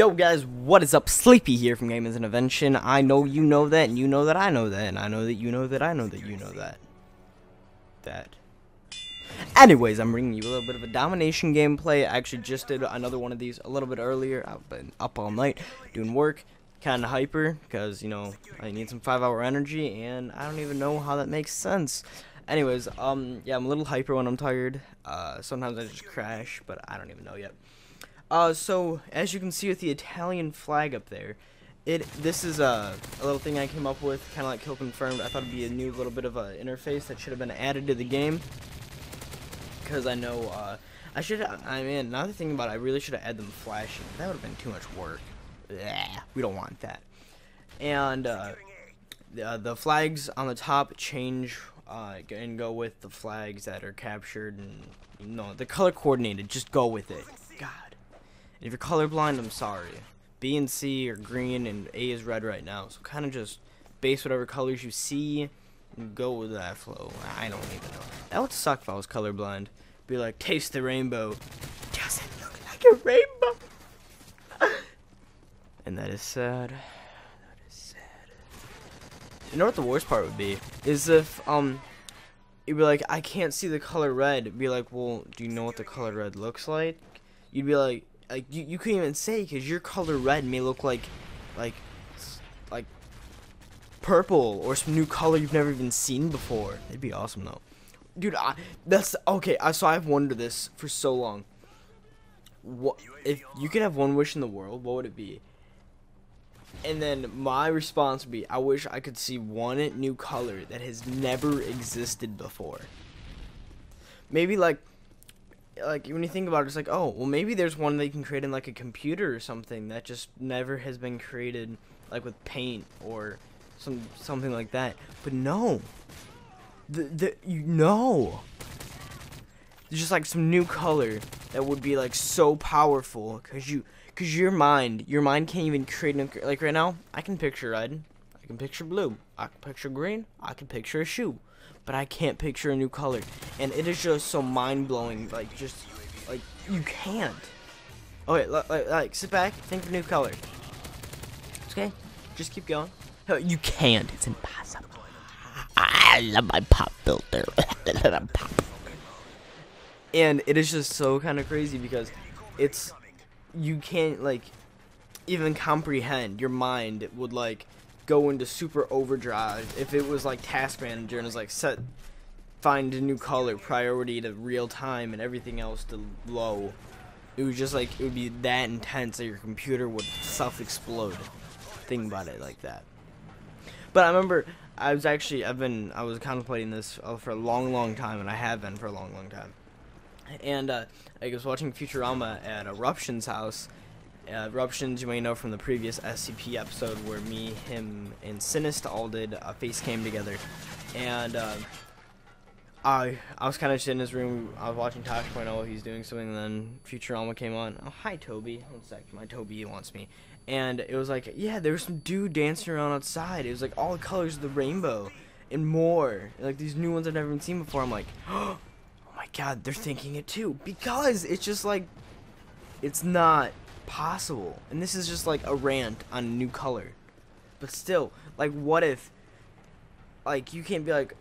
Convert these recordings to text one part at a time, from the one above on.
Yo guys, what is up? Sleepy here from GamersIntervention. I know you know that, and you know that I know that, and I know that you know that I know that you know that. Anyways, I'm bringing you a little bit of a Domination gameplay. I actually just did another one of these a little bit earlier. I've been up all night doing work, kind of hyper, because, you know, I need some 5-hour energy, and I don't even know how that makes sense. Anyways, yeah, I'm a little hyper when I'm tired. Sometimes I just crash, but I don't even know yet. So, as you can see with the Italian flag up there, this is a little thing I came up with, kind of like Kill Confirmed. I thought it'd be a new little bit of an interface that should have been added to the game. Because I know, I mean, now that I think about it, I really should have added them flashing. That would have been too much work. Yeah, we don't want that. And, the flags on the top change, and go with the flags that are captured, and, you know, the color coordinated, just go with it. God. And if you're colorblind, I'm sorry. B and C are green, and A is red right now, so kind of just base whatever colors you see, and go with that flow. I don't even know. That would suck if I was colorblind. Be like, taste the rainbow. Doesn't look like a rainbow. And that is sad. That is sad. You know what the worst part would be? Is if, you'd be like, I can't see the color red. It'd be like, well, do you know what the color red looks like? You'd be like you couldn't even say, because your color red may look like purple or some new color you've never even seen before. It'd be awesome though. Dude, that's okay. So I've wondered this for so long. What if you could have one wish in the world? What would it be? And then my response would be, I wish I could see one new color that has never existed before. Maybe like when you think about it, it's like, oh, well, maybe there's one that you can create in like a computer or something that just never has been created, like with paint or something like that. But no, there's just like some new color that would be like so powerful, cause your mind can't even create like right now. I can picture red, I can picture blue, I can picture green, I can picture a shoe. But I can't picture a new color, and it is just so mind-blowing. Like you can't. Okay, like sit back, think of a new color. Okay, just keep going. You can't. It's impossible. I love my pop filter. And it is just so kind of crazy because you can't like even comprehend. Your mind would like go into super overdrive if it was like task manager and it was like find a new color, priority to real time, and everything else to low. It was just like, it would be that intense that your computer would self-explode. Think about it like that. But I remember I was contemplating this for a long time, and I have been for a long time. And I was watching Futurama at Eruption's house. Eruptions, you may know from the previous SCP episode where me, him, and Sinist all did a face cam together. And I was kind of just in his room. I was watching Tosh.0. He's doing something, and then Futurama came on. Oh, hi, Toby. One sec. My Toby wants me. And it was like, yeah, there was some dude dancing around outside. It was like all the colors of the rainbow and more. Like these new ones I've never even seen before. I'm like, oh my god, they're thinking it too. Because it's just like, it's not possible. And this is just like a rant on a new color. But still, like, what if, like, you can't be like,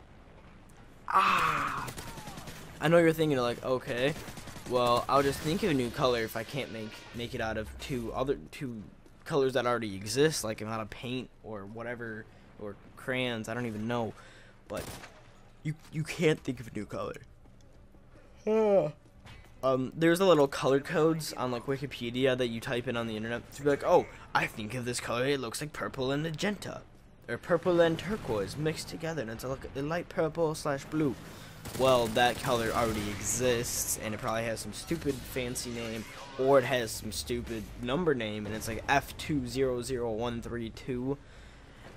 I know you're thinking like, okay, well, I'll just think of a new color if I can't make it out of two colors that already exist, like out of paint or whatever, or crayons, I don't even know. But you can't think of a new color. There's a little color codes on like Wikipedia that you type in on the internet to be like, oh, I think of this color, it looks like purple and magenta, or purple and turquoise mixed together, and it's like a light purple / blue. Well, that color already exists, and it probably has some stupid fancy name, or it has some stupid number name, and it's like F200132,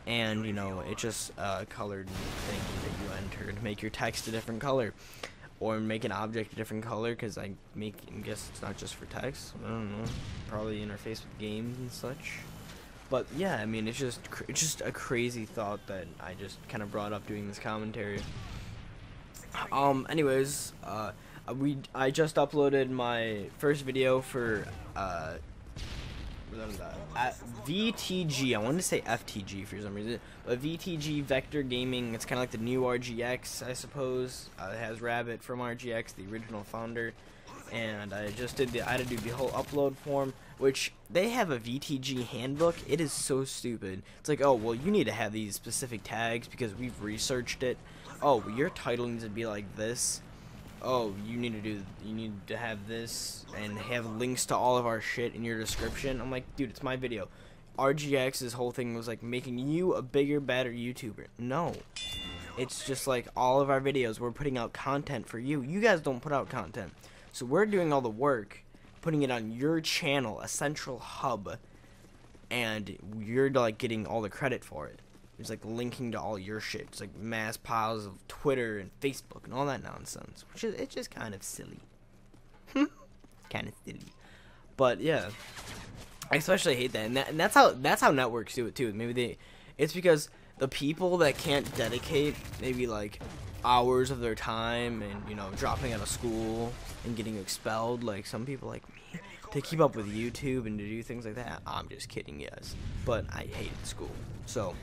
and you know, it's just a colored thing that you enter to make your text a different color. Or make an object a different color, because I guess it's not just for text. I don't know. Probably interface with games and such. But yeah, I mean, it's just a crazy thought that I just kind of brought up doing this commentary. Anyways, I just uploaded my first video for VTG. I wanted to say FTG for some reason, but VTG Vector Gaming. It's kind of like the new RGX, I suppose. It has Rabbit from RGX, the original founder, and I just did I had to do the whole upload form, which they have a VTG handbook. It is so stupid. It's like, oh well, you need to have these specific tags because we've researched it. Oh, well, your title needs to be like this. Oh, you need to have this and have links to all of our shit in your description. I'm like, dude, it's my video. RGX's whole thing was like making you a bigger, better YouTuber. No, it's just like all of our videos, we're putting out content for you. You guys don't put out content, so we're doing all the work, putting it on your channel, a central hub, and you're like getting all the credit for it. It's like linking to all your shit. It's like mass piles of Twitter and Facebook and all that nonsense, which is it's just kind of silly. Kind of silly, but yeah, I especially hate that, and that's how networks do it too. Maybe it's because the people that can't dedicate maybe like hours of their time and, you know, dropping out of school and getting expelled, like some people like me, to keep up with YouTube and to do things like that. I'm just kidding, yes, but I hated school, so.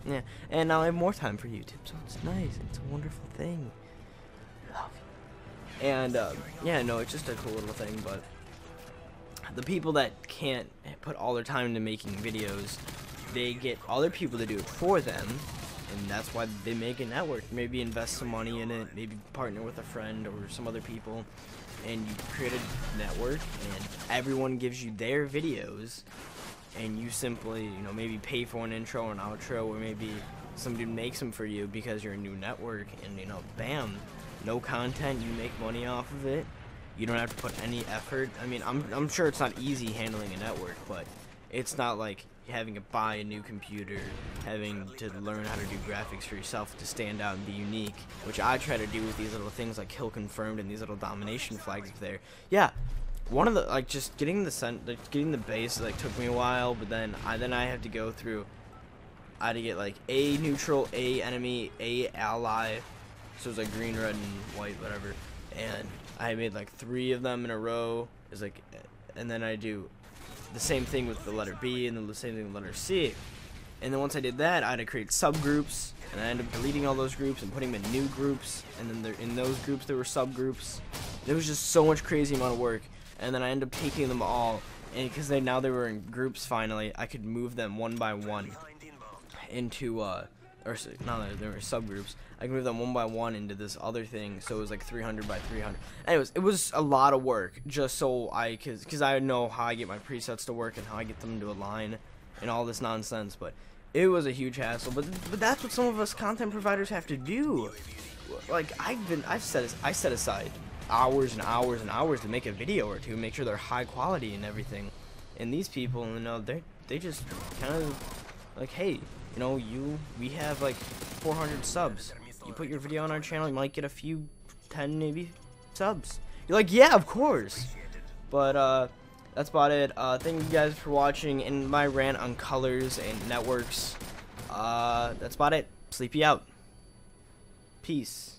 Yeah, and now I have more time for YouTube, so it's nice. It's a wonderful thing. Love you. And yeah, no, it's just a cool little thing. But the people that can't put all their time into making videos, they get other people to do it for them, and that's why they make a network. Maybe invest some money in it. Maybe partner with a friend or some other people, and you create a network, and everyone gives you their videos. And you simply, you know, maybe pay for an intro or an outro, or maybe somebody makes them for you because you're a new network, and, you know, bam, no content, you make money off of it. You don't have to put any effort. I mean, I'm sure it's not easy handling a network, but it's not like having to buy a new computer, having to learn how to do graphics for yourself to stand out and be unique, which I try to do with these little things like Kill Confirmed and these little Domination flags up there. Yeah. One of the, like, just getting the base, like, took me a while, but then I had to go through, I had to get, like, A neutral, A enemy, A ally, so it was, like, green, red, and white, whatever, and I made, like, 3 of them in a row, it's like, and then I do the same thing with the letter B, and then the same thing with the letter C, and then once I did that, I had to create subgroups, and I ended up deleting all those groups and putting them in new groups, and then in those groups there were subgroups. It was just so much crazy amount of work. And then I ended up taking them all, and because now they were in groups finally, I could move them one by one into, or no, they were subgroups. I could move them one by one into this other thing, so it was like 300 by 300. Anyways, it was a lot of work, just so because I know how I get my presets to work and how I get them to align and all this nonsense, but it was a huge hassle. But that's what some of us content providers have to do. Like, I set aside hours and hours and hours to make a video or two, make sure they're high quality and everything, and these people, you know, they just kind of like, hey, you know, we have like 400 subs, you put your video on our channel, you might get a few 10 maybe subs. You're like, yeah, of course. But that's about it. Thank you guys for watching and my rant on colors and networks. That's about it. Sleepy out. Peace.